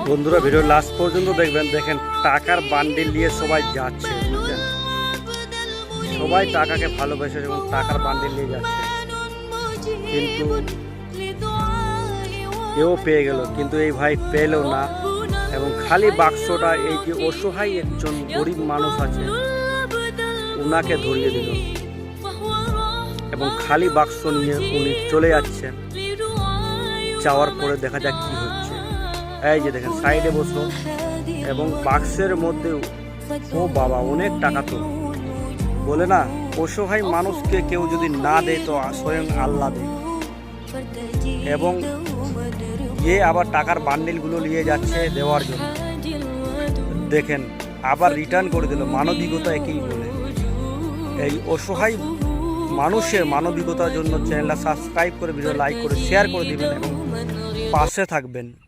বন্ধুরা video last পর্যন্ত দেখবেন। দেখেন টাকার বান্ডিল নিয়ে সবাই যাচ্ছে, বুঝছেন? সবাই টাকাকে ভালোবাসে এবং টাকার বান্ডিল নিয়ে যাচ্ছে, কিন্তু কেউ পেয়ে গেল, কিন্তু এই ভাই পেলেও না। এবং খালি বাক্সটা এই যে অসহায় একজন গরিব মানুষ আছে উনাকে ধরিয়ে দিল এবং খালি বাক্স নিয়ে উনি চলে যাচ্ছেন। যাওয়ার পরে দেখা যাক কি হচ্ছে। এই যে দেখেন সাইডে বসলো এবং বাক্সের মধ্যে ও বাবা অনেক টাকা। তো বলে না, অসহায় মানুষকে কেউ যদি না দেয় তো স্বয়ং আল্লাহ দেয়। এবং আবার টাকার বান্ডিলগুলো নিয়ে যাচ্ছে দেওয়ার জন্য। দেখেন আবার রিটার্ন করে দিল। মানবিকতা একেই বলে। এই অসহায় মানুষের মানবিকতার জন্য চ্যানেলটা সাবস্ক্রাইব করে ভিডিও লাইক করে শেয়ার করে দিবেন এবং পাশে থাকবেন।